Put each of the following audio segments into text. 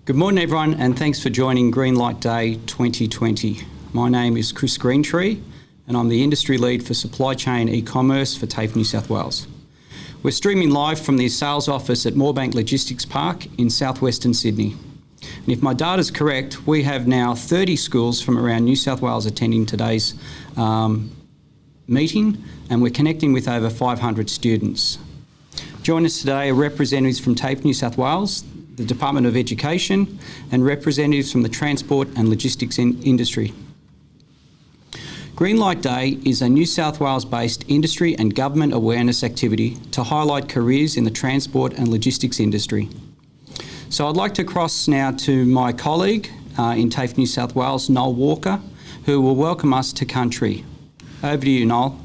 Good morning everyone, and thanks for joining Greenlight Day 2020. My name is Chris Greentree and I'm the Industry Lead for Supply Chain E-Commerce for TAFE New South Wales. We're streaming live from the sales office at Moorebank Logistics Park in southwestern Sydney. And if my data is correct, we have now 30 schools from around New South Wales attending today's meeting, and we're connecting with over 500 students. Join us today are representatives from TAFE New South Wales, the Department of Education, and representatives from the transport and logistics industry. Greenlight Day is a New South Wales-based industry and government awareness activity to highlight careers in the transport and logistics industry. So I'd like to cross now to my colleague in TAFE New South Wales, Noel Walker, who will welcome us to country. Over to you, Noel.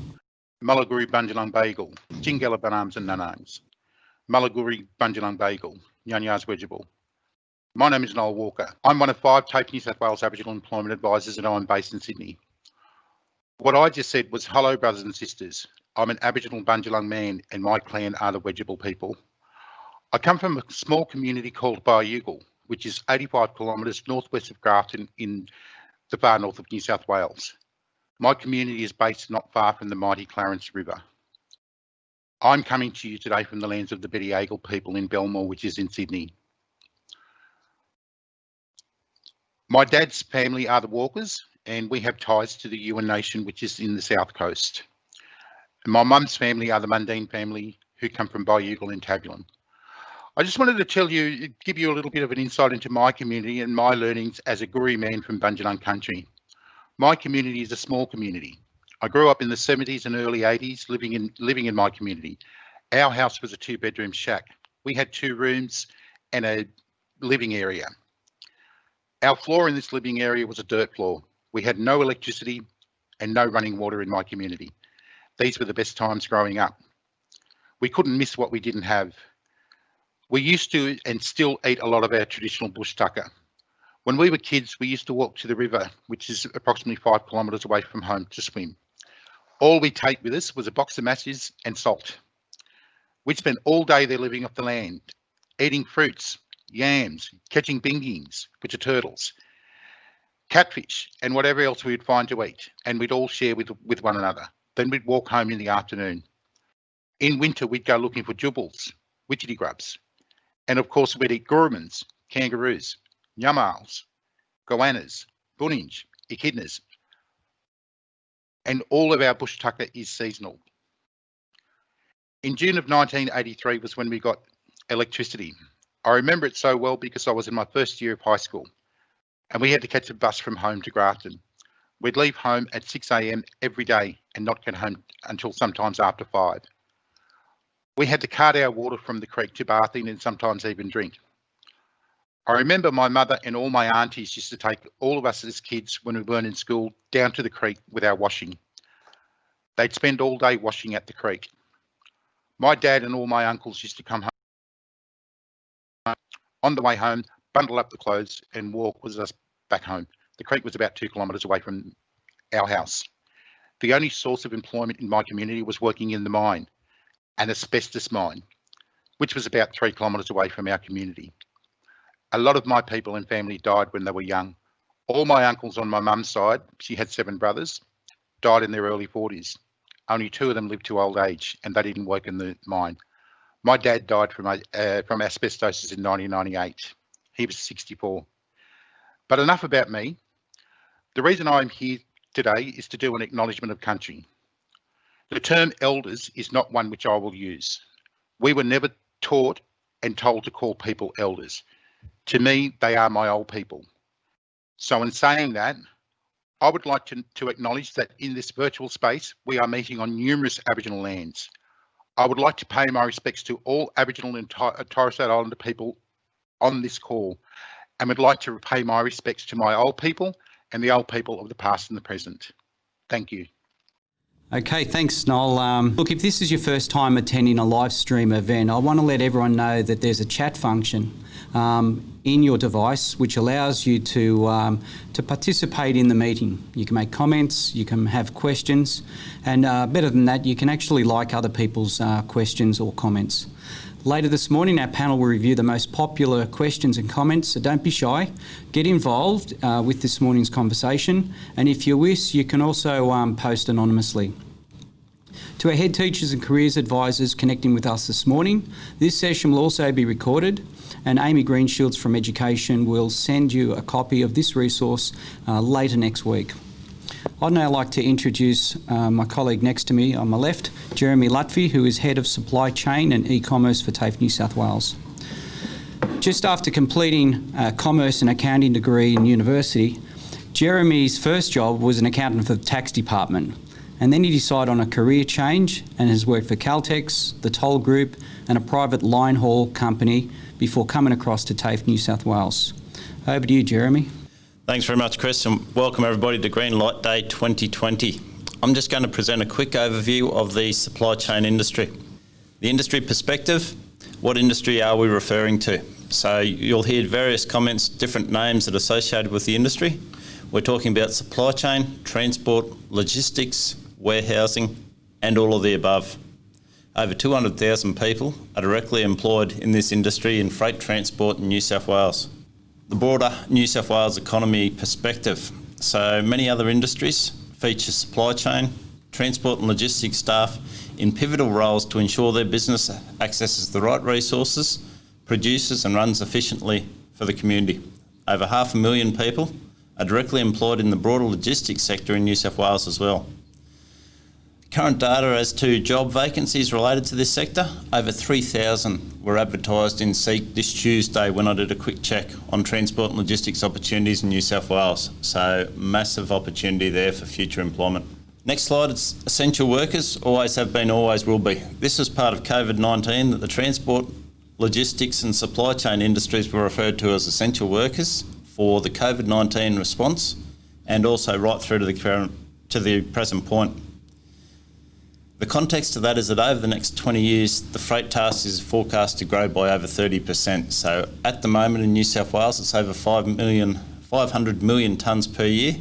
Mullaguri Bunjalung Bagel, Jingala Banams and Nanangs. Mullaguri Bunjalung Bagel, Nyanyas Wedgeable. My name is Noel Walker. I'm one of 5 TAFE New South Wales Aboriginal Employment Advisors and I'm based in Sydney. What I just said was hello brothers and sisters. I'm an Aboriginal Bunjalung man and my clan are the Wedgeable people. I come from a small community called Bayugal, which is 85 kilometres northwest of Grafton in the far north of New South Wales. My community is based not far from the mighty Clarence River. I'm coming to you today from the lands of the Bediagal people in Belmore, which is in Sydney. My dad's family are the Walkers, and we have ties to the Yuin Nation, which is in the south coast. And my mum's family are the Mundine family, who come from Bayugal and Tabulin. I just wanted to give you a little bit of an insight into my community and my learnings as a Guri man from Bunjalung country. My community is a small community. I grew up in the 70s and early 80s living in my community. Our house was a 2-bedroom shack. We had 2 rooms and a living area. Our floor in this living area was a dirt floor. We had no electricity and no running water in my community. These were the best times growing up. We couldn't miss what we didn't have. We used to and still eat a lot of our traditional bush tucker. When we were kids, we used to walk to the river, which is approximately 5 kilometres away from home, to swim. All we'd take with us was a box of matches and salt. We'd spend all day there living off the land, eating fruits, yams, catching bingings, which are turtles, catfish, and whatever else we'd find to eat, and we'd all share with one another. Then we'd walk home in the afternoon. In winter, we'd go looking for jubbals, widgety grubs, and of course we'd eat gormans, kangaroos, nyamals, goannas, buninj, echidnas, and all of our bush tucker is seasonal. In June of 1983 was when we got electricity. I remember it so well because I was in my first year of high school and we had to catch a bus from home to Grafton. We'd leave home at 6 a.m. every day and not get home until sometimes after 5. We had to cart our water from the creek to bath in and sometimes even drink. I remember my mother and all my aunties used to take all of us as kids when we weren't in school down to the creek with our washing. They'd spend all day washing at the creek. My dad and all my uncles used to come home. On the way home, bundle up the clothes and walk with us back home. The creek was about 2 kilometres away from our house. The only source of employment in my community was working in the mine, an asbestos mine, which was about 3 kilometres away from our community. A lot of my people and family died when they were young. All my uncles on my mum's side, she had 7 brothers, died in their early 40s. Only 2 of them lived to old age and they didn't work in the mine. My dad died from asbestosis in 1998. He was 64. But enough about me. The reason I'm here today is to do an acknowledgement of country. The term elders is not one which I will use. We were never taught and told to call people elders. To me, they are my old people. So in saying that, I would like to acknowledge that in this virtual space, we are meeting on numerous Aboriginal lands. I would like to pay my respects to all Aboriginal and Torres Strait Islander people on this call, and would like to pay my respects to my old people and the old people of the past and the present. Thank you. Okay, thanks, Noel. Look, if this is your first time attending a live stream event, I want to let everyone know that there's a chat function in your device which allows you to participate in the meeting. You can make comments, you can have questions, and better than that, you can actually like other people's questions or comments. Later this morning, our panel will review the most popular questions and comments, so don't be shy. Get involved with this morning's conversation, and if you wish, you can also post anonymously. To our head teachers and careers advisors connecting with us this morning, this session will also be recorded, and Amy Greenshields from Education will send you a copy of this resource later next week. I'd now like to introduce my colleague next to me on my left, Jeremy Lutfy, who is Head of Supply Chain and E-Commerce for TAFE New South Wales. Just after completing a Commerce and Accounting degree in university, Jeremy's first job was an accountant for the tax department, and then he decided on a career change and has worked for Caltex, the Toll Group and a private line haul company before coming across to TAFE New South Wales. Over to you, Jeremy. Thanks very much, Chris, and welcome everybody to Greenlight Day 2020. I'm just going to present a quick overview of the supply chain industry. The industry perspective, what industry are we referring to? So you'll hear various comments, different names that are associated with the industry. We're talking about supply chain, transport, logistics, warehousing, and all of the above. Over 200,000 people are directly employed in this industry in freight transport in New South Wales. The broader New South Wales economy perspective. So many other industries feature supply chain, transport and logistics staff in pivotal roles to ensure their business accesses the right resources, produces and runs efficiently for the community. Over 500,000 people are directly employed in the broader logistics sector in New South Wales as well. Current data as to job vacancies related to this sector, over 3,000 were advertised in SEEK this Tuesday when I did a quick check on transport and logistics opportunities in New South Wales. So massive opportunity there for future employment. Next slide, it's essential workers, always have been, always will be. This was part of COVID-19 that the transport, logistics and supply chain industries were referred to as essential workers for the COVID-19 response and also right through to the present point. The context of that is that over the next 20 years, the freight task is forecast to grow by over 30%. So at the moment in New South Wales, it's over 500 million tonnes per year.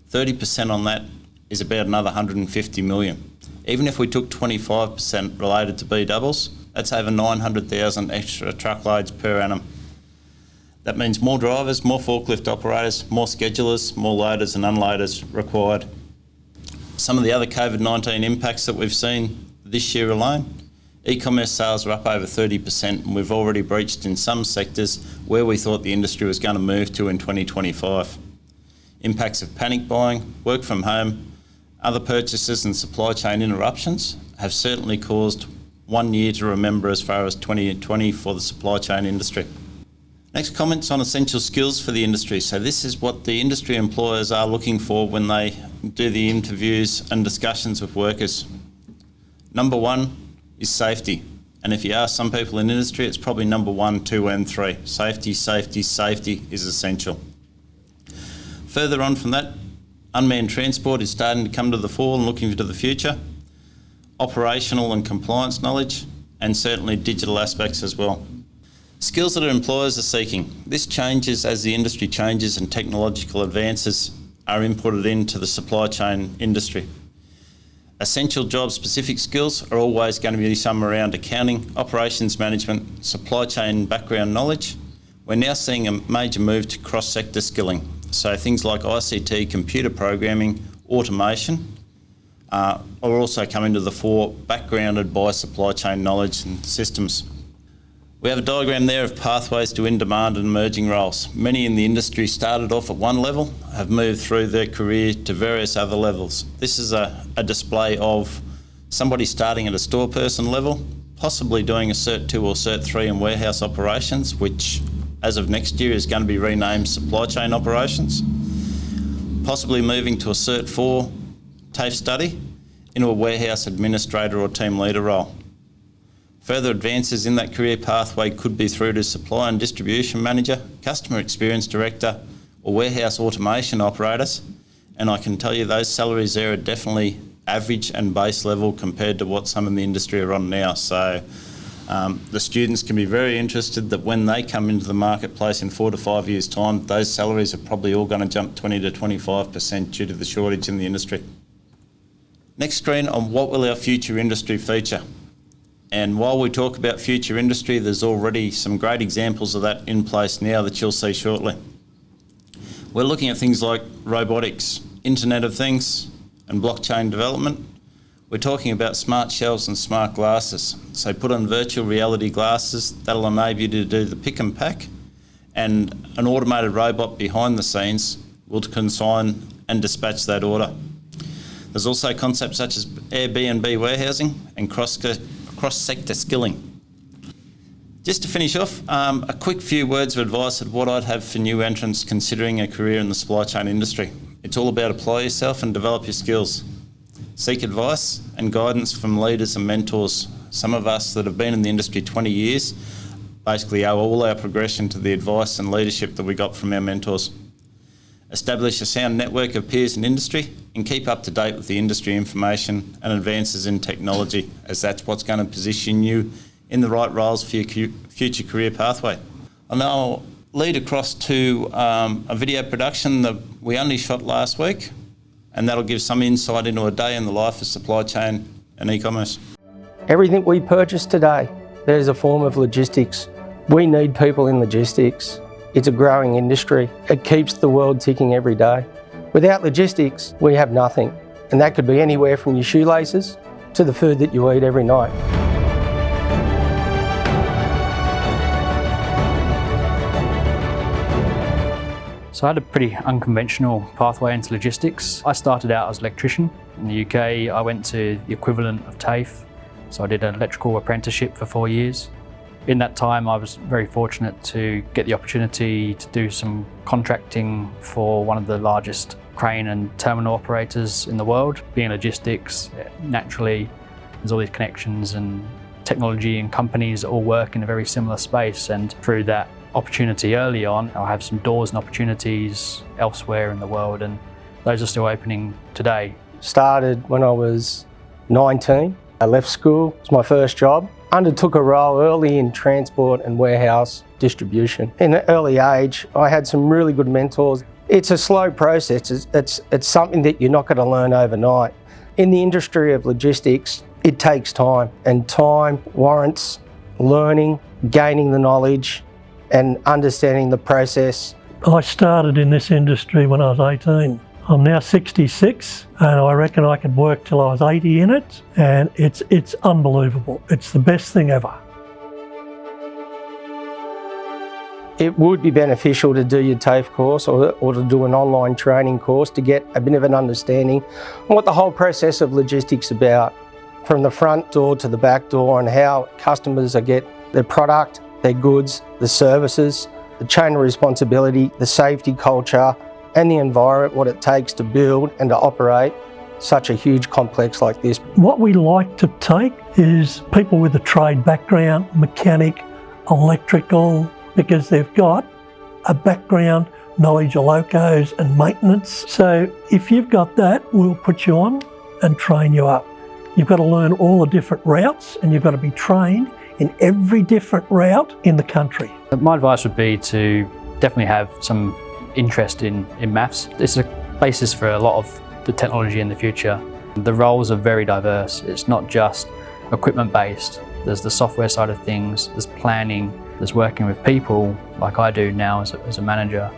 30% on that is about another 150 million. Even if we took 25% related to B-doubles, that's over 900,000 extra truckloads per annum. That means more drivers, more forklift operators, more schedulers, more loaders and unloaders required. Some of the other COVID-19 impacts that we've seen this year alone, e-commerce sales are up over 30% and we've already breached in some sectors where we thought the industry was going to move to in 2025. Impacts of panic buying, work from home, other purchases and supply chain interruptions have certainly caused 1 year to remember as far as 2020 for the supply chain industry. Next, comments on essential skills for the industry. So this is what the industry employers are looking for when they do the interviews and discussions with workers. Number one is safety. And if you ask some people in industry, it's probably number 1, 2 and 3. Safety, safety, safety is essential. Further on from that, unmanned transport is starting to come to the fore and looking to the future. Operational and compliance knowledge, and certainly digital aspects as well. Skills that our employers are seeking. This changes as the industry changes and technological advances are inputted into the supply chain industry. Essential job-specific skills are always going to be some around accounting, operations management, supply chain background knowledge. We're now seeing a major move to cross-sector skilling. So things like ICT, computer programming, automation are also coming to the fore, backgrounded by supply chain knowledge and systems. We have a diagram there of pathways to in-demand and emerging roles. Many in the industry started off at one level, have moved through their career to various other levels. This is a display of somebody starting at a store person level, possibly doing a Cert 2 or Cert 3 in warehouse operations, which as of next year is going to be renamed supply chain operations. Possibly moving to a Cert 4 TAFE study into a warehouse administrator or team leader role. Further advances in that career pathway could be through to supply and distribution manager, customer experience director, or warehouse automation operators. And I can tell you those salaries there are definitely average and base level compared to what some in the industry are on now. So the students can be very interested that when they come into the marketplace in 4 to 5 years' time, those salaries are probably all going to jump 20 to 25% due to the shortage in the industry. Next screen on what will our future industry feature. And while we talk about future industry, there's already some great examples of that in place now that you'll see shortly. We're looking at things like robotics, Internet of Things, and blockchain development. We're talking about smart shelves and smart glasses. So put on virtual reality glasses, that'll enable you to do the pick and pack, and an automated robot behind the scenes will consign and dispatch that order. There's also concepts such as Airbnb warehousing and cross-sector skilling. Just to finish off, a quick few words of advice of what I'd have for new entrants considering a career in the supply chain industry. It's all about apply yourself and develop your skills. Seek advice and guidance from leaders and mentors. Some of us that have been in the industry 20 years basically owe all our progression to the advice and leadership that we got from our mentors. Establish a sound network of peers in industry and keep up to date with the industry information and advances in technology, as that's what's going to position you in the right roles for your future career pathway. I'll now lead across to a video production that we only shot last week, and that'll give some insight into a day in the life of supply chain and e-commerce. Everything we purchase today, there's a form of logistics. We need people in logistics. It's a growing industry. It keeps the world ticking every day. Without logistics, we have nothing. And that could be anywhere from your shoelaces to the food that you eat every night. So I had a pretty unconventional pathway into logistics. I started out as an electrician. In the UK, I went to the equivalent of TAFE. So I did an electrical apprenticeship for 4 years. In that time, I was very fortunate to get the opportunity to do some contracting for one of the largest crane and terminal operators in the world. Being logistics, naturally, there's all these connections and technology and companies that all work in a very similar space. And through that opportunity early on, I'll have some doors and opportunities elsewhere in the world, and those are still opening today. Started when I was 19. I left school, it was my first job. Undertook a role early in transport and warehouse distribution. In an early age, I had some really good mentors. It's a slow process. It's something that you're not going to learn overnight. In the industry of logistics, it takes time, and time warrants learning, gaining the knowledge, and understanding the process. I started in this industry when I was 18. I'm now 66, and I reckon I could work till I was 80 in it, and it's unbelievable. It's the best thing ever. It would be beneficial to do your TAFE course or to do an online training course to get a bit of an understanding on what the whole process of logistics is about, from the front door to the back door, and how customers get their product, their goods, the services, the chain of responsibility, the safety culture, and the environment, what it takes to build and to operate such a huge complex like this. What we like to take is people with a trade background, mechanic, electrical, because they've got a background knowledge of locos and maintenance. So if you've got that, we'll put you on and train you up. You've got to learn all the different routes, and you've got to be trained in every different route in the country. My advice would be to definitely have some interest in maths. It's a basis for a lot of the technology in the future. The roles are very diverse. It's not just equipment based. There's the software side of things, there's planning, there's working with people like I do now as a manager.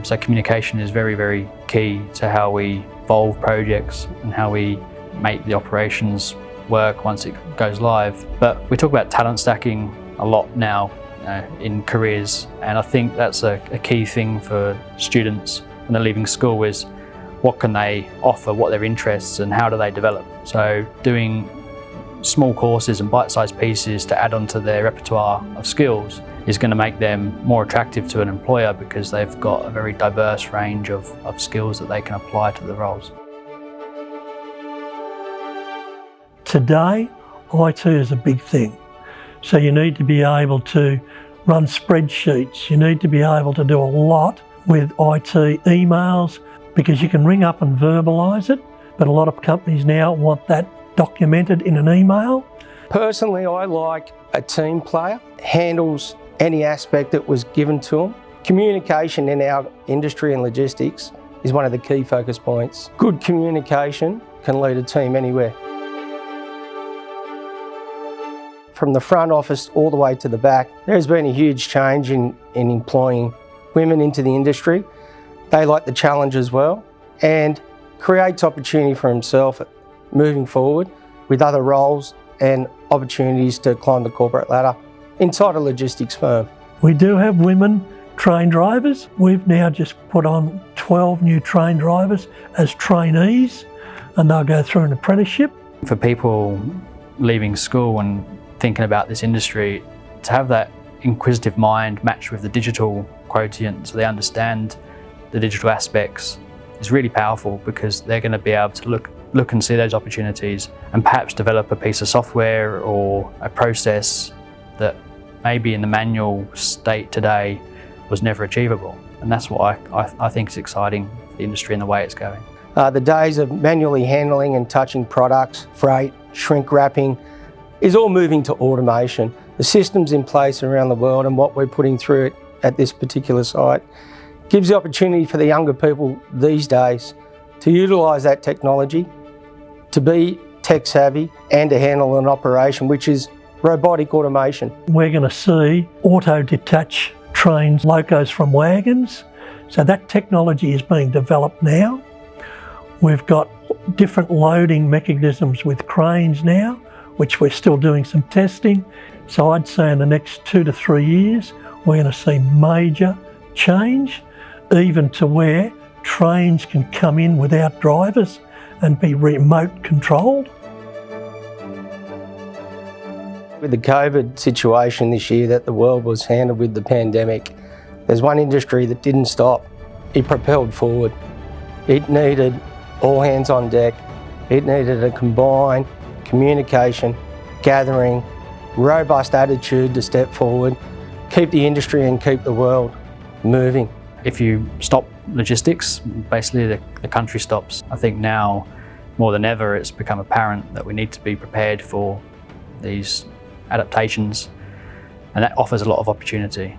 So communication is very, very key to how we evolve projects and how we make the operations work once it goes live. But we talk about talent stacking a lot now in careers, and I think that's a key thing for students when they're leaving school is what can they offer, what their interests, and how do they develop. So doing small courses and bite-sized pieces to add onto their repertoire of skills is going to make them more attractive to an employer because they've got a very diverse range of skills that they can apply to the roles. Today, IT is a big thing. So you need to be able to run spreadsheets. You need to be able to do a lot with IT emails because you can ring up and verbalise it, but a lot of companies now want that documented in an email. Personally, I like a team player, handles any aspect that was given to them. Communication in our industry and logistics is one of the key focus points. Good communication can lead a team anywhere. from the front office all the way to the back, there's been a huge change in employing women into the industry. They like the challenge as well and creates opportunity for himself moving forward with other roles and opportunities to climb the corporate ladder inside a logistics firm. We do have women train drivers. We've now just put on 12 new train drivers as trainees, and they'll go through an apprenticeship. For people leaving school and thinking about this industry, to have that inquisitive mind matched with the digital quotient so they understand the digital aspects is really powerful, because they're going to be able to look and see those opportunities and perhaps develop a piece of software or a process that maybe in the manual state today was never achievable. And that's what I think is exciting for the industry and the way it's going. The days of manually handling and touching products, freight, shrink wrapping, is all moving to automation. The systems in place around the world and what we're putting through it at this particular site gives the opportunity for the younger people these days to utilise that technology, to be tech savvy and to handle an operation which is robotic automation. We're going to see auto-detach trains, locos from wagons. So that technology is being developed now. We've got different loading mechanisms with cranes now, which we're still doing some testing. So I'd say in the next 2 to 3 years, we're going to see major change, even to where trains can come in without drivers and be remote controlled. With the COVID situation this year that the world was handled with the pandemic, there's one industry that didn't stop. It propelled forward. It needed all hands on deck. It needed a combined communication, gathering, robust attitude to step forward, keep the industry and keep the world moving. If you stop logistics, basically the country stops. I think now more than ever it's become apparent that we need to be prepared for these adaptations, and that offers a lot of opportunity.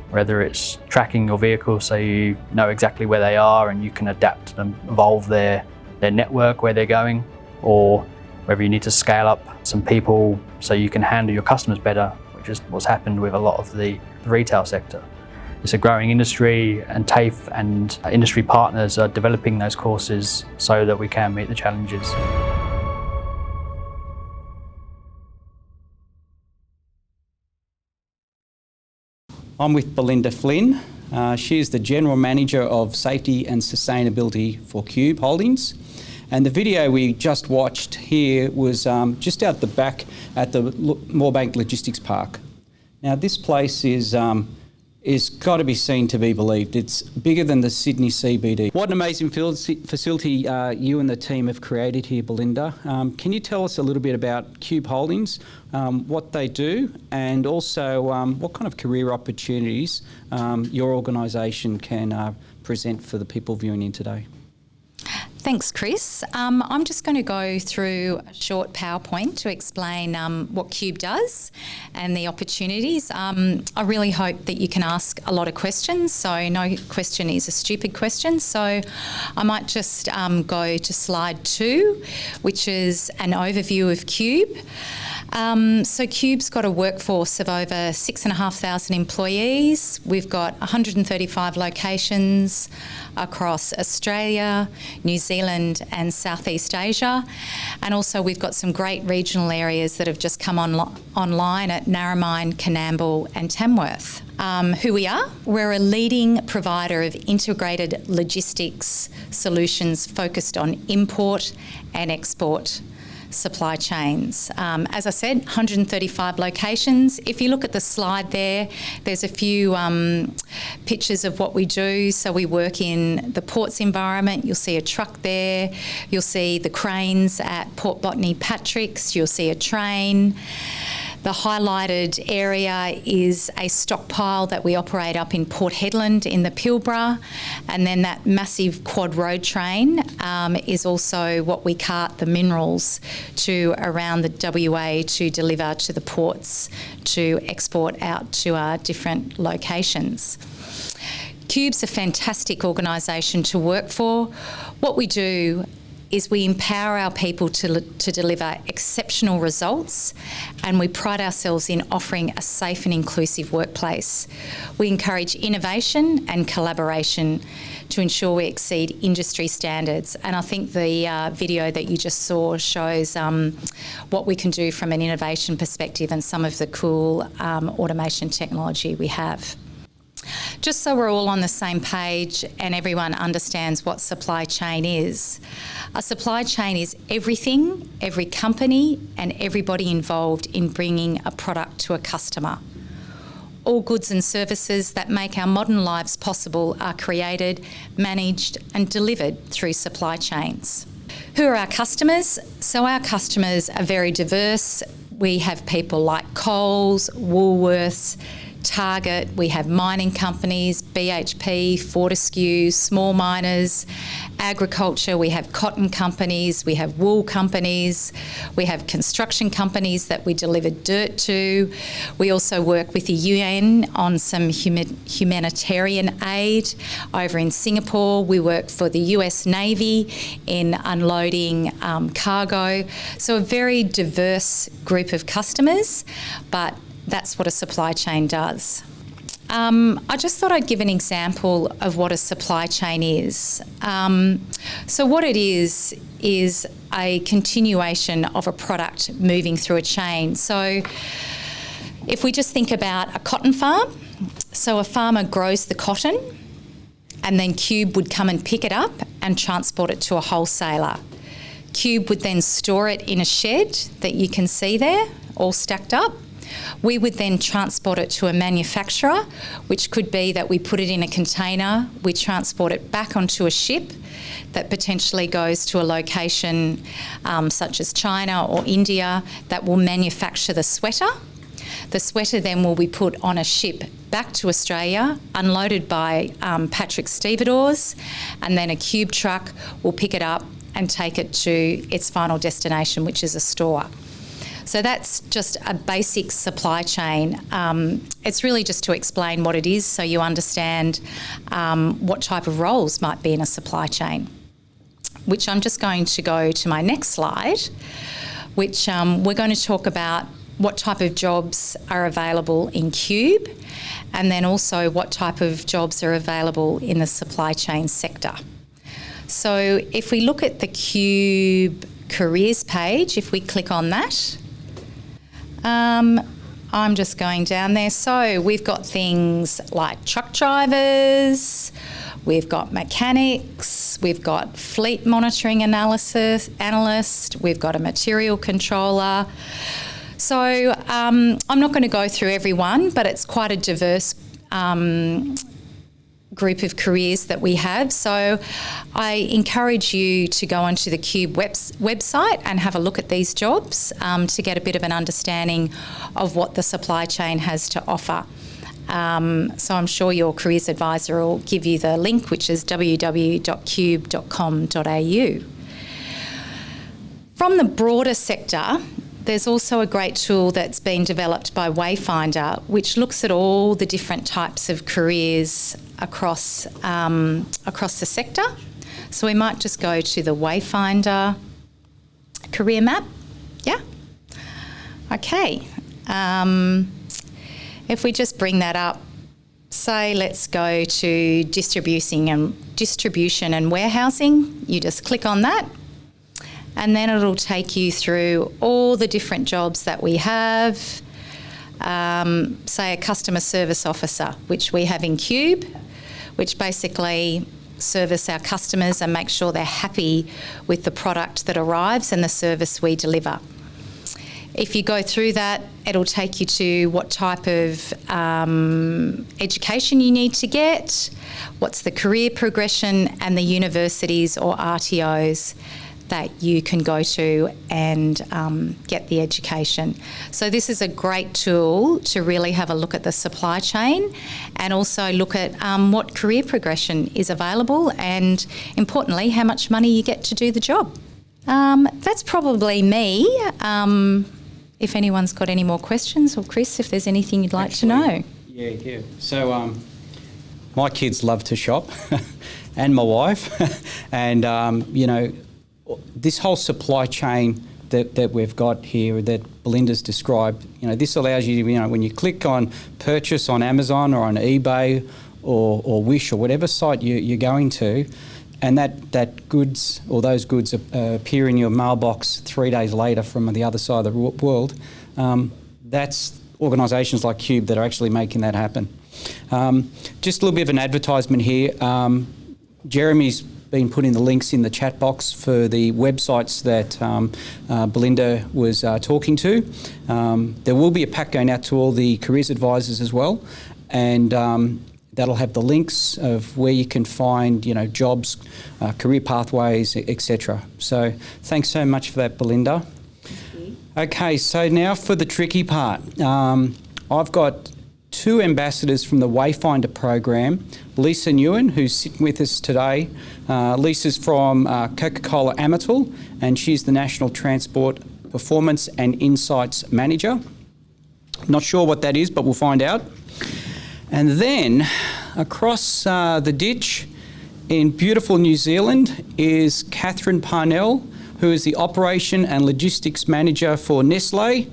Whether it's tracking your vehicles so you know exactly where they are and you can adapt and evolve their network where they're going, or whether you need to scale up some people so you can handle your customers better, which is what's happened with a lot of the retail sector. It's a growing industry, and TAFE and industry partners are developing those courses so that we can meet the challenges. I'm with Belinda Flynn. She is the General Manager of Safety and Sustainability for QUBE Holdings. And the video we just watched here was just out the back at the Moorebank Logistics Park. Now this place is got to be seen to be believed. It's bigger than the Sydney CBD. What an amazing facility you and the team have created here, Belinda. Can you tell us a little bit about QUBE Holdings, what they do, and also what kind of career opportunities your organisation can present for the people viewing in today? Thanks, Chris. I'm just going to go through a short PowerPoint to explain what QUBE does and the opportunities. I really hope that you can ask a lot of questions, so no question is a stupid question. So I might just go to slide 2, which is an overview of QUBE. So QUBE's got a workforce of over 6,500 employees. We've got 135 locations across Australia, New Zealand and Southeast Asia. And also we've got some great regional areas that have just come online at Narromine, Coonamble and Tamworth. Who we are? We're a leading provider of integrated logistics solutions focused on import and export supply chains. As I said, 135 locations. If you look at the slide there's a few pictures of what we do. So we work in the ports environment. You'll see a truck there. You'll see the cranes at Port Botany Patrick's. You'll see a train. The highlighted area is a stockpile that we operate up in Port Hedland in the Pilbara, and then that massive quad road train is also what we cart the minerals to around the WA to deliver to the ports to export out to our different locations. QUBE's a fantastic organisation to work for. What we do is we empower our people to deliver exceptional results, and we pride ourselves in offering a safe and inclusive workplace. We encourage innovation and collaboration to ensure we exceed industry standards. And I think the video that you just saw shows what we can do from an innovation perspective and some of the cool automation technology we have. Just so we're all on the same page and everyone understands what supply chain is. A supply chain is everything, every company and everybody involved in bringing a product to a customer. All goods and services that make our modern lives possible are created, managed and delivered through supply chains. Who are our customers? So our customers are very diverse. We have people like Coles, Woolworths, Target, we have mining companies, BHP, Fortescue, small miners, agriculture, we have cotton companies, we have wool companies, we have construction companies that we deliver dirt to. We also work with the UN on some humanitarian aid. Over in Singapore, we work for the US Navy in unloading cargo. So a very diverse group of customers, but that's what a supply chain does. I just thought I'd give an example of what a supply chain is. So what it is a continuation of a product moving through a chain. So if we just think about a cotton farm, so a farmer grows the cotton and then QUBE would come and pick it up and transport it to a wholesaler. QUBE would then store it in a shed that you can see there, all stacked up. We would then transport it to a manufacturer, which could be that we put it in a container, we transport it back onto a ship that potentially goes to a location such as China or India that will manufacture the sweater. The sweater then will be put on a ship back to Australia, unloaded by Patrick stevedores, and then a QUBE truck will pick it up and take it to its final destination, which is a store. So that's just a basic supply chain. It's really just to explain what it is so you understand what type of roles might be in a supply chain, which I'm just going to go to my next slide, which we're going to talk about what type of jobs are available in QUBE and then also what type of jobs are available in the supply chain sector. So if we look at the QUBE careers page, if we click on that, I'm just going down there. So we've got things like truck drivers, we've got mechanics, we've got fleet monitoring analyst, we've got a material controller. So I'm not going to go through every one, but it's quite a diverse group of careers that we have. So I encourage you to go onto the QUBE website and have a look at these jobs to get a bit of an understanding of what the supply chain has to offer. So I'm sure your careers advisor will give you the link, which is www.qube.com.au. From the broader sector, there's also a great tool that's been developed by Wayfinder, which looks at all the different types of careers across the sector. So we might just go to the Wayfinder career map. Yeah. Okay. If we just bring that up, say let's go to distribution and warehousing. You just click on that. And then it'll take you through all the different jobs that we have. Say a customer service officer, which we have in QUBE, which basically service our customers and make sure they're happy with the product that arrives and the service we deliver. If you go through that, it'll take you to what type of education you need to get, what's the career progression, and the universities or RTOs that you can go to and get the education. So this is a great tool to really have a look at the supply chain and also look at what career progression is available and, importantly, how much money you get to do the job. That's probably me. If anyone's got any more questions, or Chris, if there's anything you'd like to know. Yeah. So my kids love to shop and my wife and, this whole supply chain that we've got here that Belinda's described, this allows you to, when you click on purchase on Amazon or on eBay or Wish or whatever site you're going to, and that goods or those goods appear in your mailbox 3 days later from the other side of the world, that's organisations like QUBE that are actually making that happen. Just a little bit of an advertisement here. Jeremy's been putting the links in the chat box for the websites that Belinda was talking to. There will be a pack going out to all the careers advisors as well, and that'll have the links of where you can find, jobs, career pathways, etc. So thanks so much for that, Belinda. Okay, so now for the tricky part. I've got 2 ambassadors from the Wayfinder program, Lisa Nguyen, who's sitting with us today. Lisa's from Coca-Cola Amatil, and she's the National Transport Performance and Insights Manager. Not sure what that is, but we'll find out. And then across the ditch in beautiful New Zealand is Catherine Parnell, who is the Operation and Logistics Manager for Nestle.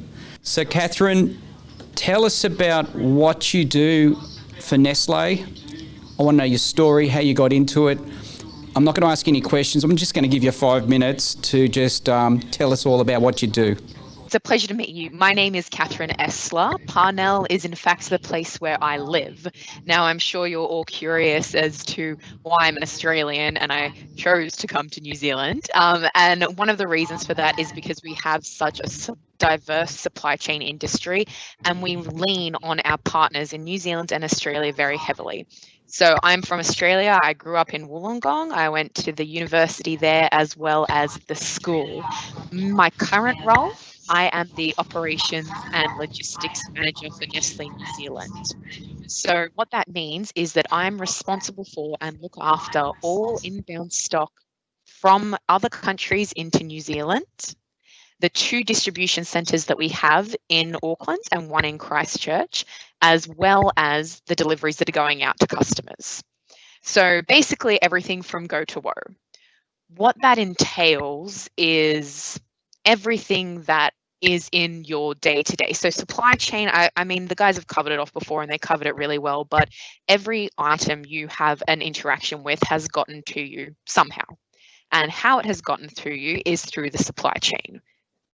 So Catherine, tell us about what you do for Nestle. I want to know your story, how you got into it. I'm not going to ask any questions. I'm just going to give you 5 minutes to just tell us all about what you do. It's a pleasure to meet you. My name is Catherine Esler. Parnell is in fact the place where I live. Now, I'm sure you're all curious as to why I'm an Australian and I chose to come to New Zealand. And one of the reasons for that is because we have such a diverse supply chain industry, and we lean on our partners in New Zealand and Australia very heavily. So I'm from Australia. I grew up in Wollongong. I went to the university there as well as the school. My current role, I am the Operations and Logistics Manager for Nestle New Zealand. So what that means is that I'm responsible for and look after all inbound stock from other countries into New Zealand, the 2 distribution centres that we have in Auckland and 1 in Christchurch, as well as the deliveries that are going out to customers. So basically everything from go to woe. What that entails is everything that is in your day-to-day. So supply chain, I mean, the guys have covered it off before and they covered it really well, but every item you have an interaction with has gotten to you somehow. And how it has gotten through you is through the supply chain.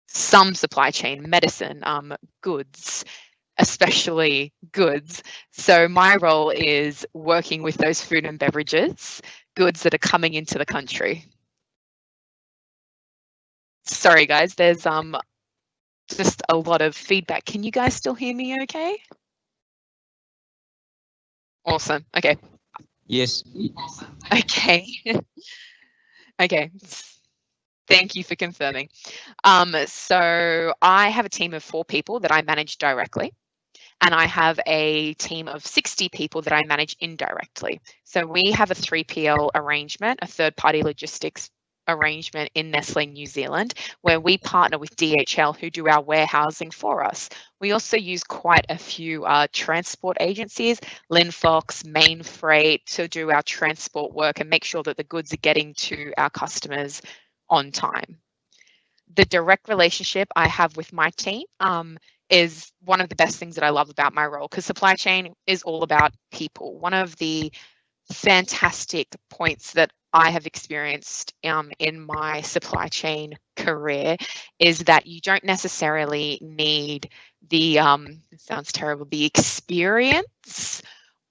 Some supply chain, medicine, goods, especially goods. So my role is working with those food and beverages, goods that are coming into the country. Sorry guys, there's just a lot of feedback. Can you guys still hear me okay? Awesome, okay. Yes. Okay. Okay. Thank you for confirming. So I have a team of 4 people that I manage directly, and I have a team of 60 people that I manage indirectly. So we have a 3PL arrangement, a third-party logistics arrangement in Nestle New Zealand, where we partner with DHL who do our warehousing for us. We also use quite a few transport agencies, Linfox, Main Freight, to do our transport work and make sure that the goods are getting to our customers on time. The direct relationship I have with my team is one of the best things that I love about my role, because supply chain is all about people. One of the fantastic points that I have experienced in my supply chain career is that you don't necessarily need the, it sounds terrible, the experience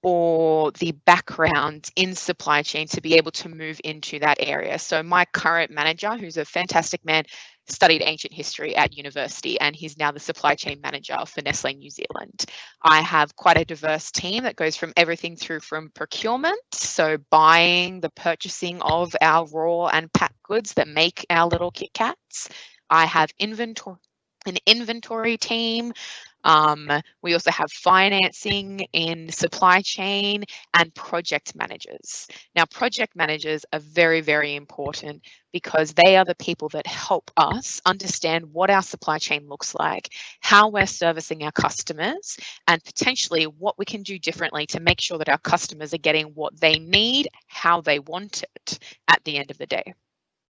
or the background in supply chain to be able to move into that area. So my current manager, who's a fantastic man, studied ancient history at university, and he's now the supply chain manager for Nestle New Zealand. I have quite a diverse team that goes from everything through from procurement, so buying, the purchasing of our raw and packed goods that make our little Kit Kats. I have an inventory team. We also have financing in supply chain and project managers. Now, project managers are very, very important because they are the people that help us understand what our supply chain looks like, how we're servicing our customers, and potentially what we can do differently to make sure that our customers are getting what they need, how they want it at the end of the day.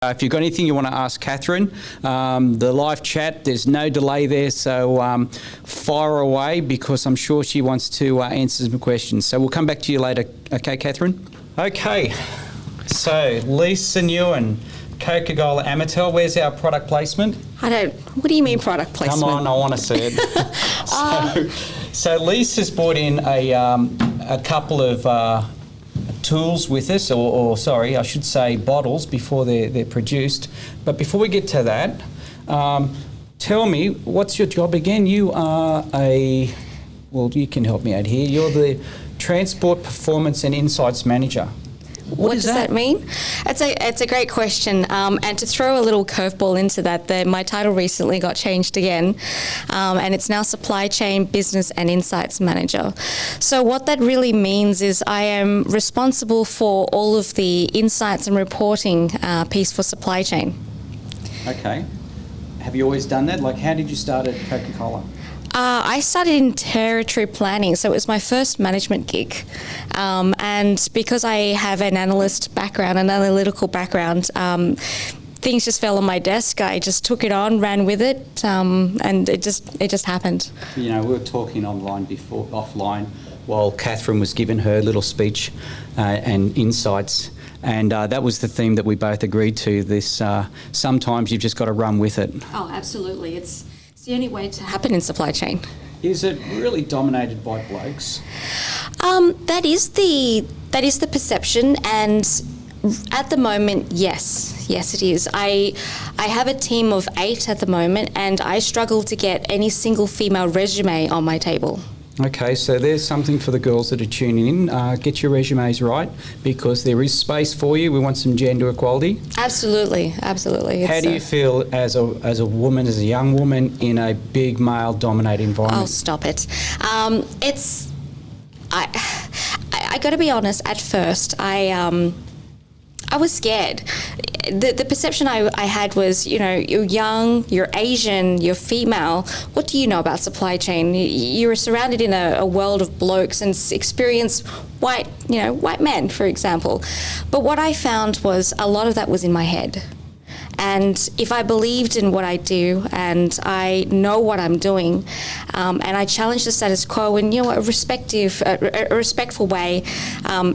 If you've got anything you want to ask Catherine, the live chat, there's no delay there, so fire away because I'm sure she wants to answer some questions. So we'll come back to you later. Okay, Catherine? Okay, so Lisa Newen, Coca-Cola Amatel, where's our product placement? What do you mean product placement? Come on, I want to see it. So Lisa's brought in a couple of tools with us, or sorry, I should say bottles before they're produced. But before we get to that, tell me, what's your job again? You are well, you can help me out here. You're the Transport Performance and Insights Manager. What does that mean? It's a great question, and to throw a little curveball into that, my title recently got changed again, and it's now Supply Chain Business and Insights Manager. So what that really means is I am responsible for all of the insights and reporting piece for supply chain. Okay. Have you always done that? Like, how did you start at Coca-Cola? I started in territory planning, so it was my first management gig. And because I have an analyst background, an analytical background, things just fell on my desk. I just took it on, ran with it, and it just happened. You know, we were talking offline, while Catherine was giving her little speech and insights. And that was the theme that we both agreed to. This sometimes you've just got to run with it. Oh, absolutely. It's the only way to happen in supply chain. Is it really dominated by blokes? That is the perception, and at the moment, yes, it is. I have a team of 8 at the moment, and I struggle to get any single female resume on my table. Okay, so there's something for the girls that are tuning in. Get your resumes right, because there is space for you. We want some gender equality. Absolutely. How do you feel as a woman, as a young woman, in a big male-dominated environment? Oh, stop it. I got to be honest. At first, I was scared. The perception I had was, you know, you're young, you're Asian, you're female. What do you know about supply chain? You're surrounded in a world of blokes and experienced white men, for example. But what I found was a lot of that was in my head. And if I believed in what I do and I know what I'm doing, and I challenge the status quo in, you know, a respectful way,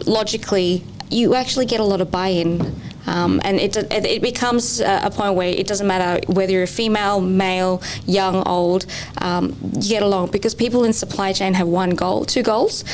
logically, you actually get a lot of buy-in. And it becomes a point where it doesn't matter whether you're a female, male, young, old, you get along, because people in supply chain have two goals,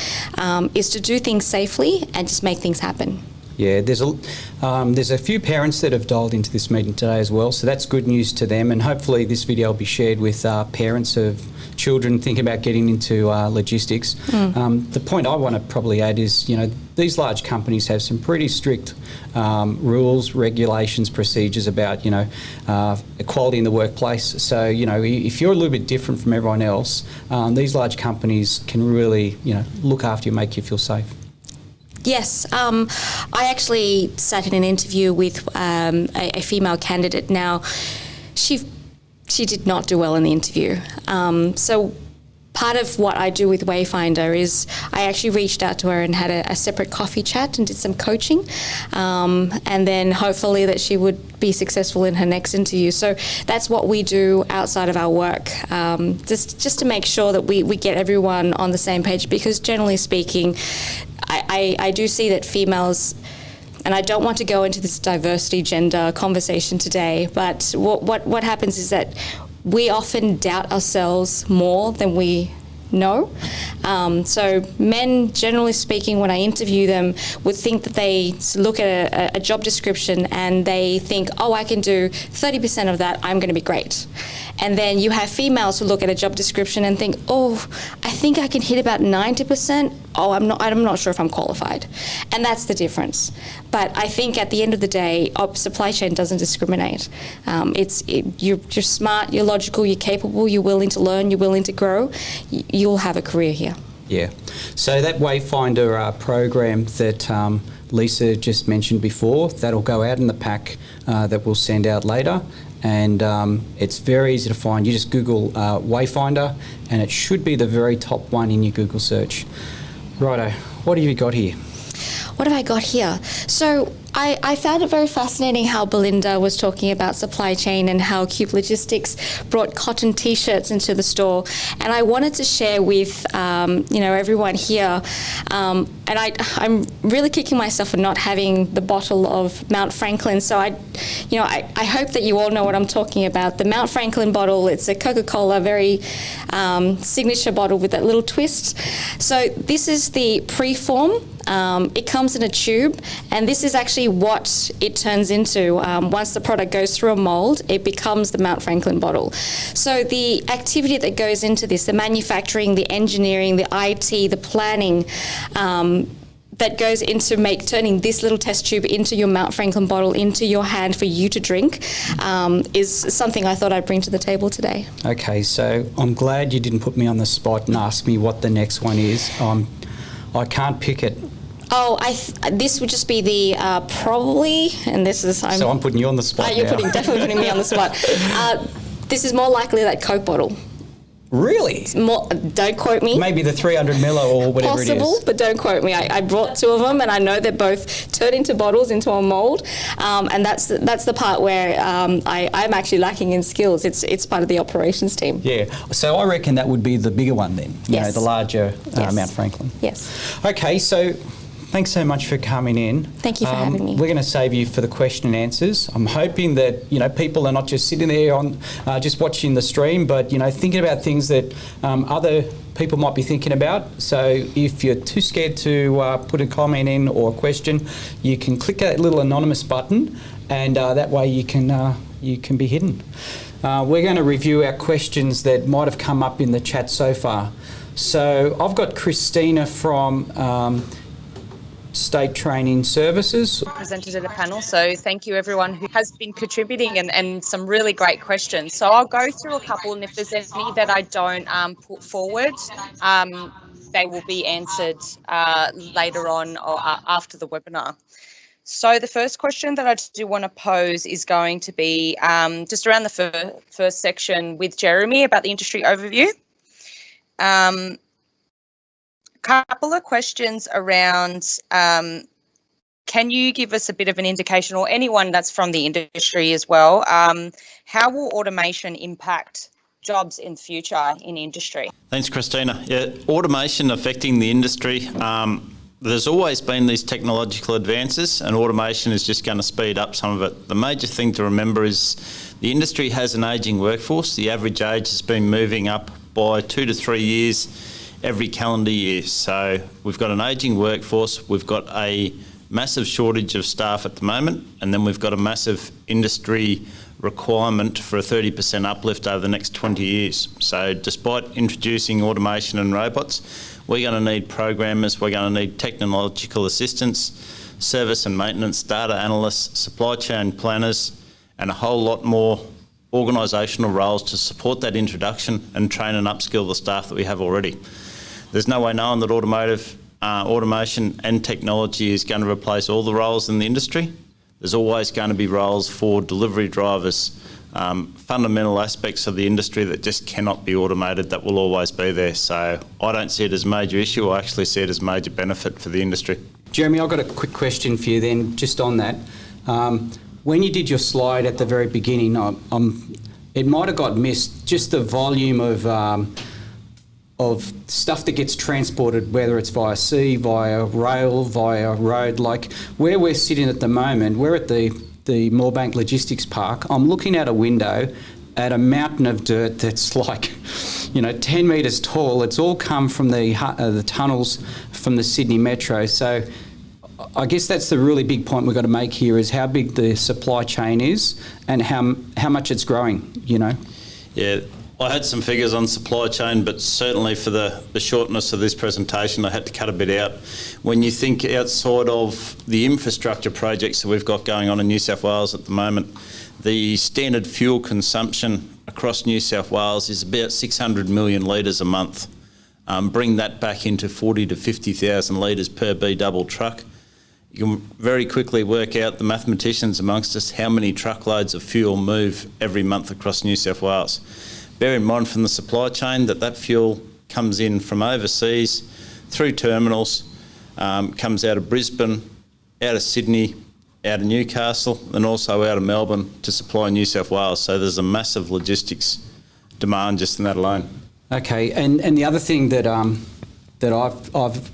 is to do things safely and just make things happen. Yeah, there's a few parents that have dialed into this meeting today as well, so that's good news to them, and hopefully this video will be shared with parents of children thinking about getting into logistics. The point I want to probably add is, you know, these large companies have some pretty strict rules, regulations, procedures about, you know, equality in the workplace. So, you know, if you're a little bit different from everyone else, these large companies can really, you know, look after you, make you feel safe. Yes, I actually sat in an interview with a female candidate. Now, she did not do well in the interview. So part of what I do with Wayfinder is I actually reached out to her and had a separate coffee chat and did some coaching, and then hopefully that she would be successful in her next interview. So that's what we do outside of our work, just to make sure that we get everyone on the same page, because generally speaking, I do see that females, and I don't want to go into this diversity gender conversation today, but what happens is that we often doubt ourselves more than we know. So men, generally speaking, when I interview them, would think that they look at a job description and they think, oh, I can do 30% of that, I'm going to be great. And then you have females who look at a job description and think, oh, I think I can hit about 90%. Oh, I'm not sure if I'm qualified. And that's the difference. But I think at the end of the day, supply chain doesn't discriminate. You're smart, you're logical, you're capable, you're willing to learn, you're willing to grow, you'll have a career here. Yeah. So that Wayfinder program that Lisa just mentioned before, that'll go out in the pack that we'll send out later. And it's very easy to find. You just Google Wayfinder and it should be the very top one in your Google search. Righto, what have you got here? what have I got here? So I found it very fascinating how Belinda was talking about supply chain and how QUBE Logistics brought cotton T-shirts into the store. And I wanted to share with, everyone here, and I'm really kicking myself for not having the bottle of Mount Franklin. So I hope that you all know what I'm talking about. The Mount Franklin bottle, it's a Coca-Cola, very signature bottle with that little twist. So this is the pre-form. It comes in a tube, and this is actually what it turns into. Once the product goes through a mould, it becomes the Mount Franklin bottle. So the activity that goes into this, the manufacturing, the engineering, the IT, the planning, that goes into turning this little test tube into your Mount Franklin bottle, into your hand for you to drink, is something I thought I'd bring to the table today. Okay, so I'm glad you didn't put me on the spot and ask me what the next one is. I can't pick it. Oh, this would just be the probably, and this is... So I'm putting you on the spot You're now. definitely putting me on the spot. This is more likely that Coke bottle. Really? Don't quote me. Maybe the 300 miller or whatever it is. Possible, but don't quote me. I brought two of them, and I know that both turn into bottles into a mould, and that's the part where I'm actually lacking in skills. It's part of the operations team. Yeah. So I reckon that would be the bigger one then. Yes. The larger Yes. Mount Franklin. Yes. Okay, so thanks so much for coming in. Thank you for having me. We're going to save you for the question and answers. I'm hoping that people are not just sitting there on just watching the stream, but thinking about things that other people might be thinking about. So if you're too scared to put a comment in or a question, you can click that little anonymous button, and that way you can be hidden. We're going to review our questions that might have come up in the chat so far. So I've got Christina from State Training Services. Presented at a panel, so thank you everyone who has been contributing and some really great questions. So I'll go through a couple, and if there's any that I don't put forward, they will be answered later on or after the webinar. So the first question that I do want to pose is going to be just around the first section with Jeremy about the industry overview. Couple of questions around, can you give us a bit of an indication, or anyone that's from the industry as well, how will automation impact jobs in the future in industry? Thanks, Christina. Yeah, automation affecting the industry. There's always been these technological advances, and automation is just going to speed up some of it. The major thing to remember is the industry has an ageing workforce. The average age has been moving up by 2 to 3 years every calendar year. So we've got an ageing workforce, we've got a massive shortage of staff at the moment, and then we've got a massive industry requirement for a 30% uplift over the next 20 years. So despite introducing automation and robots, we're going to need programmers, we're going to need technological assistants, service and maintenance, data analysts, supply chain planners, and a whole lot more organisational roles to support that introduction and train and upskill the staff that we have already. There's no way knowing that automation and technology is going to replace all the roles in the industry. There's always going to be roles for delivery drivers, fundamental aspects of the industry that just cannot be automated, that will always be there. So I don't see it as a major issue, I actually see it as a major benefit for the industry. Jeremy, I've got a quick question for you then, just on that. When you did your slide at the very beginning, it might have got missed, just the volume of stuff that gets transported, whether it's via sea, via rail, via road. Like where we're sitting at the moment, we're at the Moorebank Logistics Park. I'm looking out a window at a mountain of dirt that's like, 10 metres tall. It's all come from the tunnels from the Sydney Metro. So I guess that's the really big point we've got to make here, is how big the supply chain is and how much it's growing, Yeah, I had some figures on supply chain, but certainly for the shortness of this presentation, I had to cut a bit out. When you think outside of the infrastructure projects that we've got going on in New South Wales at the moment, the standard fuel consumption across New South Wales is about 600 million litres a month. Bring that back into 40 to 50,000 litres per B double truck. You can very quickly work out, the mathematicians amongst us, how many truckloads of fuel move every month across New South Wales. Bear in mind from the supply chain that fuel comes in from overseas, through terminals, comes out of Brisbane, out of Sydney, out of Newcastle, and also out of Melbourne to supply New South Wales. So there's a massive logistics demand just in that alone. Okay, and the other thing that I've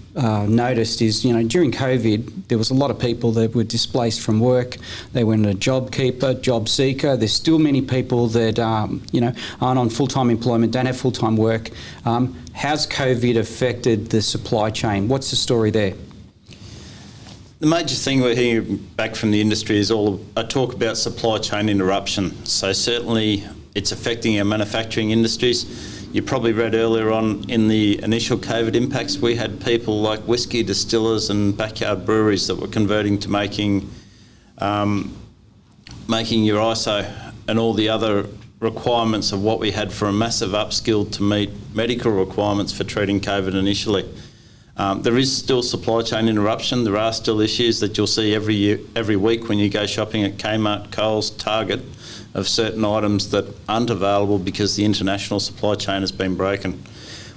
noticed is, during COVID, there was a lot of people that were displaced from work. They went into JobKeeper, JobSeeker. There's still many people that, aren't on full-time employment, don't have full-time work. How's COVID affected the supply chain? What's the story there? The major thing we're hearing back from the industry is a talk about supply chain interruption. So certainly it's affecting our manufacturing industries. You probably read earlier on in the initial COVID impacts, we had people like whiskey distillers and backyard breweries that were converting to making your ISO and all the other requirements of what we had for a massive upskill to meet medical requirements for treating COVID initially. There is still supply chain interruption. There are still issues that you'll see every week when you go shopping at Kmart, Coles, Target, of certain items that aren't available because the international supply chain has been broken.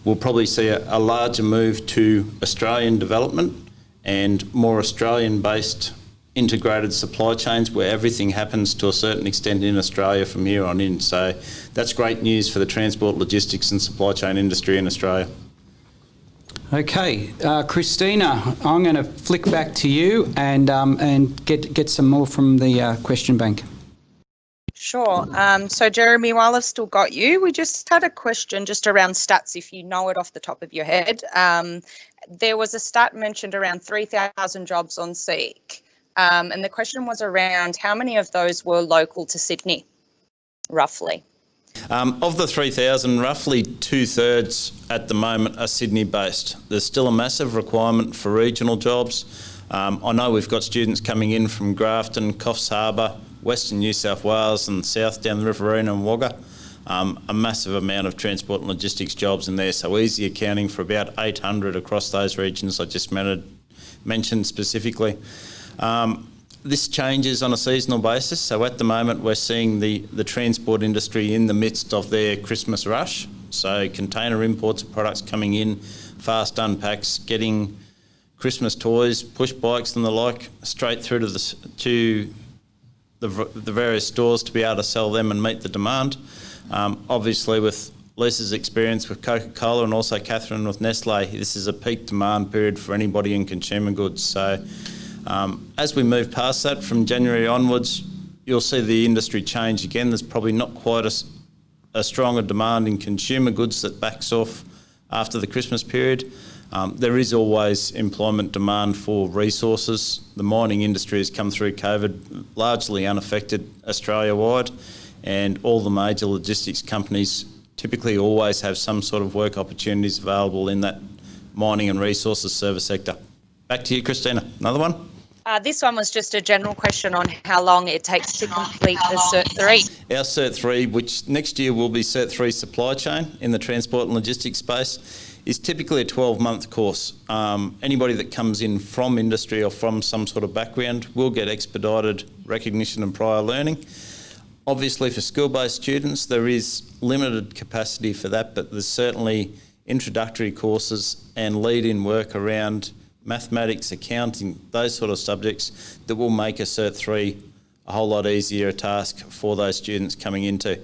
We'll probably see a larger move to Australian development and more Australian-based integrated supply chains where everything happens to a certain extent in Australia from here on in. So that's great news for the transport, logistics and supply chain industry in Australia. Okay, Christina, I'm going to flick back to you and get some more from the question bank. Sure. So Jeremy, while I've still got you, we just had a question just around stats, if you know it off the top of your head. There was a stat mentioned around 3,000 jobs on Seek. And the question was around how many of those were local to Sydney, roughly? Of the 3,000, roughly 2/3 at the moment are Sydney-based. There's still a massive requirement for regional jobs. I know we've got students coming in from Grafton, Coffs Harbour, Western New South Wales and south down the Riverina and Wagga. A massive amount of transport and logistics jobs in there, so easy accounting for about 800 across those regions I just mentioned specifically. This changes on a seasonal basis, so at the moment we're seeing the transport industry in the midst of their Christmas rush, so container imports of products coming in, fast unpacks, getting Christmas toys, push bikes and the like straight through to the various stores to be able to sell them and meet the demand. Obviously with Lisa's experience with Coca-Cola and also Catherine with Nestle, this is a peak demand period for anybody in consumer goods. So as we move past that from January onwards, you'll see the industry change again. There's probably not quite a stronger demand in consumer goods that backs off after the Christmas period. There is always employment demand for resources. The mining industry has come through COVID largely unaffected Australia-wide, and all the major logistics companies typically always have some sort of work opportunities available in that mining and resources service sector. Back to you, Christina. Another one? This one was just a general question on how long it takes to complete the Cert 3. Our Cert 3, which next year will be Cert 3 supply chain in the transport and logistics space, is typically a 12-month course. Anybody that comes in from industry or from some sort of background will get expedited recognition and prior learning. Obviously for school-based students there is limited capacity for that, but there's certainly introductory courses and lead-in work around mathematics, accounting, those sort of subjects that will make a Cert 3 a whole lot easier a task for those students coming into.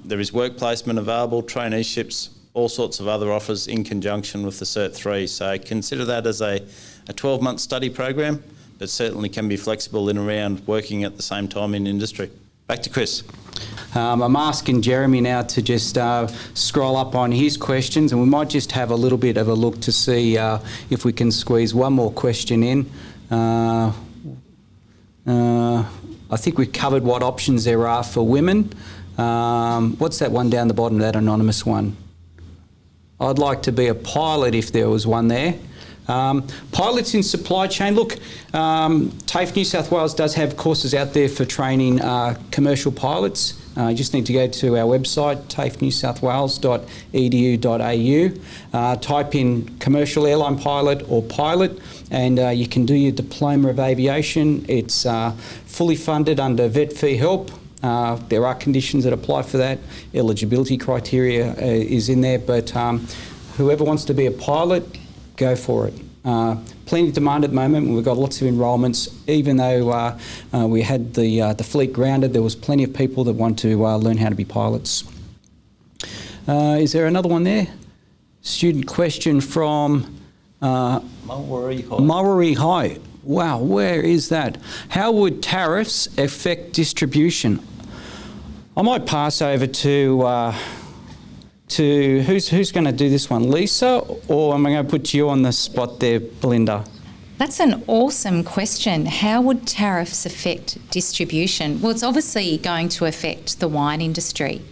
There is work placement available, traineeships, all sorts of other offers in conjunction with the Cert 3. So consider that as a 12-month study program, but certainly can be flexible in around working at the same time in industry. Back to Chris. I'm asking Jeremy now to just scroll up on his questions, and we might just have a little bit of a look to see if we can squeeze one more question in. I think we've covered what options there are for women. What's that one down the bottom, that anonymous one? I'd like to be a pilot if there was one there. Pilots in supply chain. Look, TAFE New South Wales does have courses out there for training commercial pilots. You just need to go to our website, tafenewsouthwales.edu.au, type in commercial airline pilot or pilot, and you can do your diploma of aviation. It's fully funded under vet fee help. There are conditions that apply for that. Eligibility criteria is in there, but whoever wants to be a pilot, go for it. plenty of demand at the moment. We've got lots of enrolments. Even though we had the fleet grounded, there was plenty of people that want to learn how to be pilots. Is there another one there? Student question from Mullery High. Wow, where is that? How would tariffs affect distribution? I might pass over to who's going to do this one, Lisa, or am I going to put you on the spot there, Belinda? That's an awesome question. How would tariffs affect distribution? Well, it's obviously going to affect the wine industry.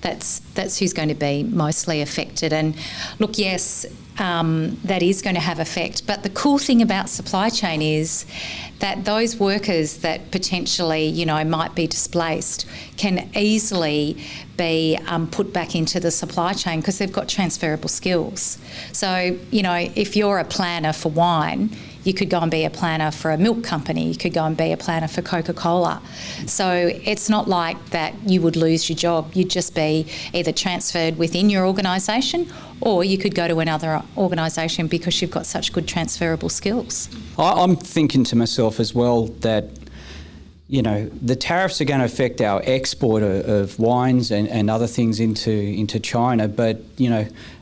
That's who's going to be mostly affected. And look, yes, that is going to have effect. But the cool thing about supply chain is that those workers that potentially, might be displaced can easily be put back into the supply chain because they've got transferable skills. So, if you're a planner for wine, you could go and be a planner for a milk company. You could go and be a planner for Coca-Cola. So it's not like that you would lose your job. You'd just be either transferred within your organisation, or you could go to another organisation because you've got such good transferable skills. I'm thinking to myself as well that, the tariffs are going to affect our export of wines and other things into China. But,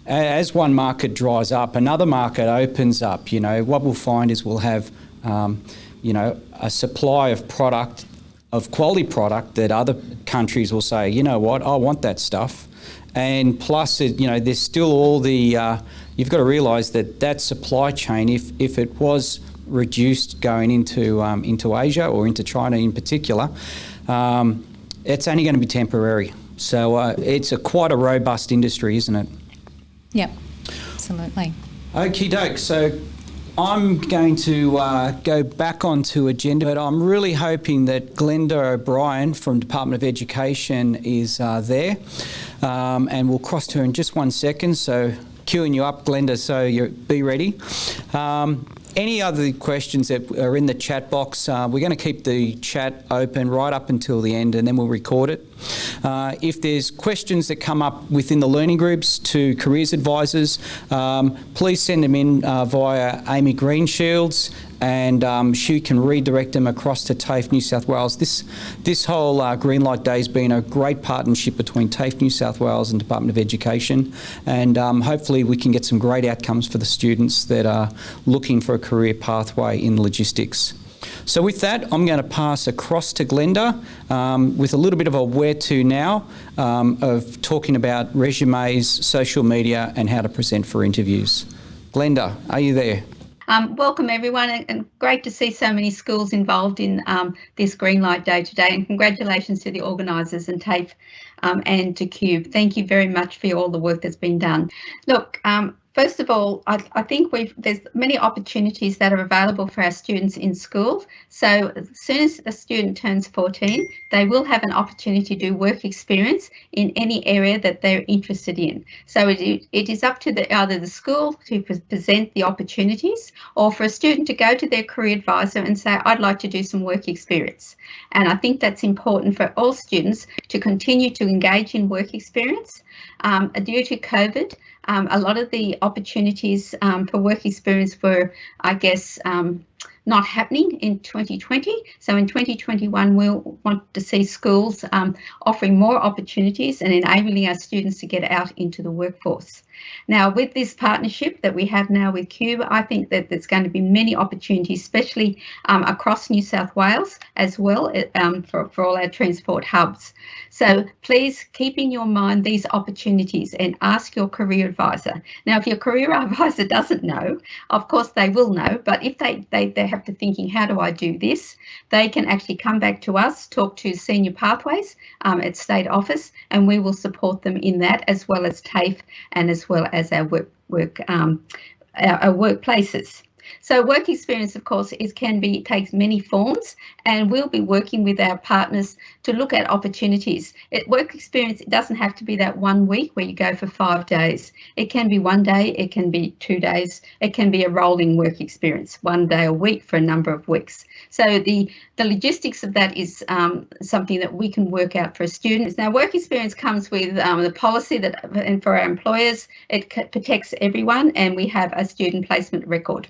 as one market dries up, another market opens up. What we'll find is we'll have, a supply of product, of quality product that other countries will say, you know what, I want that stuff. And plus, there's still all the, you've got to realise that supply chain, if it was reduced going into Asia or into China in particular, it's only going to be temporary. So it's quite a robust industry, isn't it? Yep, absolutely. Okie doke. So I'm going to go back onto agenda, but I'm really hoping that Glenda O'Brien from Department of Education is there, and we'll cross to her in just 1 second. So queuing you up, Glenda, so be ready. Any other questions that are in the chat box, we're going to keep the chat open right up until the end, and then we'll record it. If there's questions that come up within the learning groups to careers advisors, please send them in via Amy Greenshields, and she can redirect them across to TAFE New South Wales. This whole Greenlight Day has been a great partnership between TAFE New South Wales and Department of Education, and hopefully we can get some great outcomes for the students that are looking for a career pathway in logistics. So with that, I'm going to pass across to Glenda with a little bit of a where to now of talking about resumes, social media, and how to present for interviews. Glenda, are you there? Welcome everyone, and great to see so many schools involved in this Greenlight Day today, and congratulations to the organisers and TAFE and to QUBE. Thank you very much for all the work that's been done. Look, first of all, I think there's many opportunities that are available for our students in school. So as soon as a student turns 14, they will have an opportunity to do work experience in any area that they're interested in. So it is up to either the school to present the opportunities, or for a student to go to their career advisor and say, I'd like to do some work experience. And I think that's important for all students to continue to engage in work experience. Due to COVID, a lot of the opportunities for work experience were, I guess, not happening in 2020. So in 2021, we'll want to see schools offering more opportunities and enabling our students to get out into the workforce. Now, with this partnership that we have now with QUBE, I think that there's going to be many opportunities, especially across New South Wales as well, for all our transport hubs. So please keep in your mind these opportunities and ask your career advisor. Now, if your career advisor doesn't know, of course they will know, but if they have to thinking, how do I do this? They can actually come back to us, talk to Senior Pathways at State Office, and we will support them in that, as well as TAFE and as well as our workplaces. So work experience, of course, takes many forms, and we'll be working with our partners to look at opportunities. Work experience, it doesn't have to be that 1 week where you go for 5 days. It can be 1 day, it can be 2 days, it can be a rolling work experience, 1 day a week for a number of weeks. So the logistics of that is something that we can work out for students. Now, work experience comes with the policy and for our employers, it protects everyone, and we have a student placement record.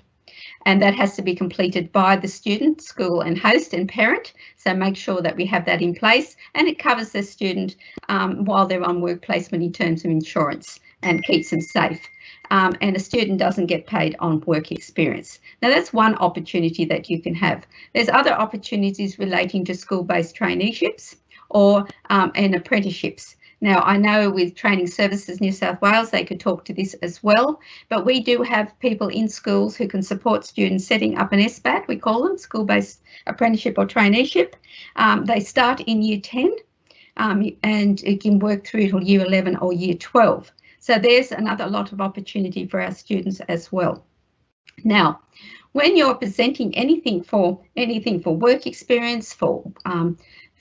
and that has to be completed by the student, school and host and parent. So make sure that we have that in place, and it covers the student while they're on work placement in terms of insurance and keeps them safe. And a student doesn't get paid on work experience. Now that's one opportunity that you can have. There's other opportunities relating to school-based traineeships or and apprenticeships. Now, I know with Training Services New South Wales, they could talk to this as well, but we do have people in schools who can support students setting up an SBAT, we call them, school-based apprenticeship or traineeship. They start in year 10 and it can work through till year 11 or year 12. So there's another lot of opportunity for our students as well. Now, when you're presenting anything for work experience, for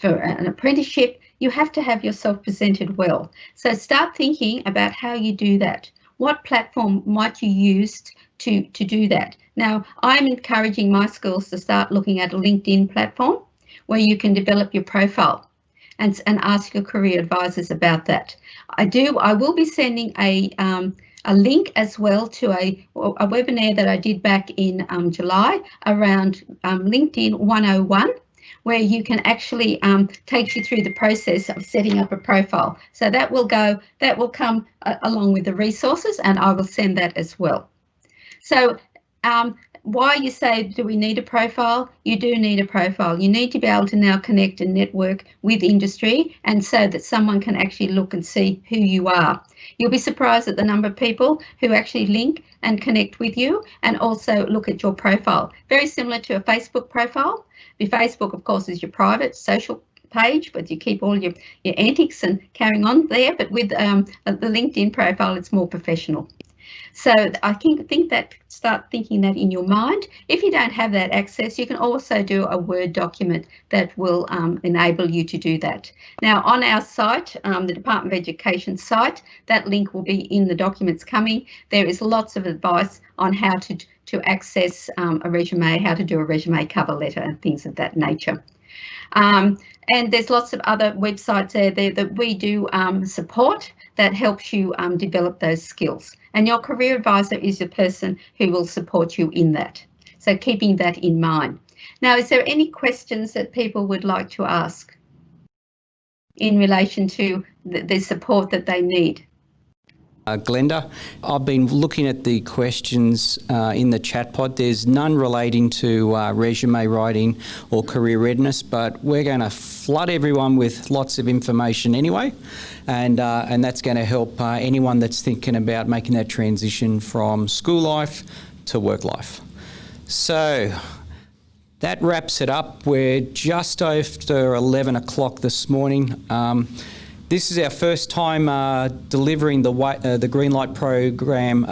an apprenticeship, you have to have yourself presented well. So start thinking about how you do that. What platform might you use to do that? Now, I'm encouraging my schools to start looking at a LinkedIn platform where you can develop your profile and ask your career advisors about that. I will be sending a link as well to a webinar that I did back in July around LinkedIn 101, where you can actually take you through the process of setting up a profile. So that will come along with the resources, and I will send that as well. So why you say, do we need a profile? You do need a profile. You need to be able to now connect and network with industry, and so that someone can actually look and see who you are. You'll be surprised at the number of people who actually link and connect with you and also look at your profile. Very similar to a Facebook profile. The Facebook, of course, is your private social page, but you keep all your antics and carrying on there. But with the LinkedIn profile, it's more professional. So I think that start thinking that in your mind. If you don't have that access, you can also do a Word document that will enable you to do that. Now on our site, the Department of Education site, that link will be in the documents coming. There is lots of advice on how to access a resume, how to do a resume cover letter and things of that nature. And there's lots of other websites there that we do support that helps you develop those skills. And your career advisor is the person who will support you in that. So keeping that in mind. Now, is there any questions that people would like to ask in relation to the support that they need? Glenda, I've been looking at the questions in the chat pod. There's none relating to resume writing or career readiness, but we're going to flood everyone with lots of information anyway, and that's going to help anyone that's thinking about making that transition from school life to work life. So that wraps it up. We're just after 11 o'clock this morning. This is our first time delivering the Greenlight program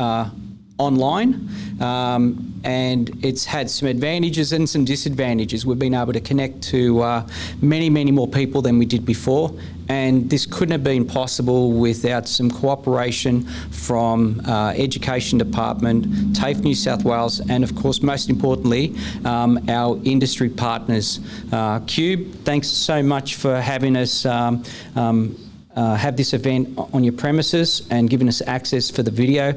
online, and it's had some advantages and some disadvantages. We've been able to connect to many more people than we did before, and this couldn't have been possible without some cooperation from Education Department, TAFE New South Wales, and of course, most importantly, our industry partners. QUBE, thanks so much for having us have this event on your premises and giving us access for the video.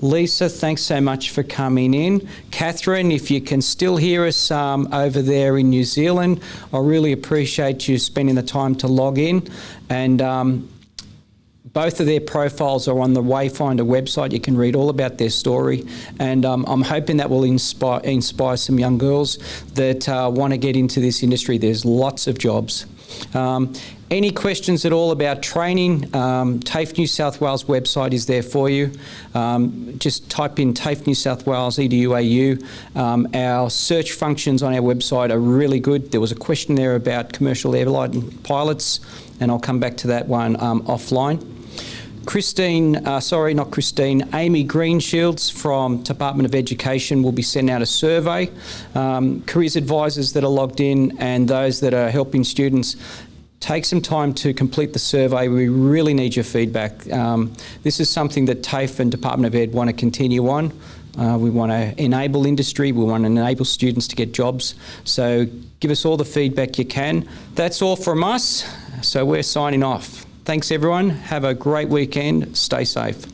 Lisa, thanks so much for coming in. Catherine, if you can still hear us over there in New Zealand, I really appreciate you spending the time to log in. And both of their profiles are on the Wayfinder website. You can read all about their story. And I'm hoping that will inspire some young girls that want to get into this industry. There's lots of jobs. Any questions at all about training? TAFE New South Wales website is there for you. Just type in TAFE New South Wales EDUAU. Our search functions on our website are really good. There was a question there about commercial airline pilots, and I'll come back to that one offline. Amy Greenshields from Department of Education will be sending out a survey. Careers advisors that are logged in and those that are helping students, take some time to complete the survey. We really need your feedback. This is something that TAFE and Department of Ed want to continue on. We want to enable industry. We want to enable students to get jobs. So give us all the feedback you can. That's all from us. So we're signing off. Thanks everyone. Have a great weekend. Stay safe.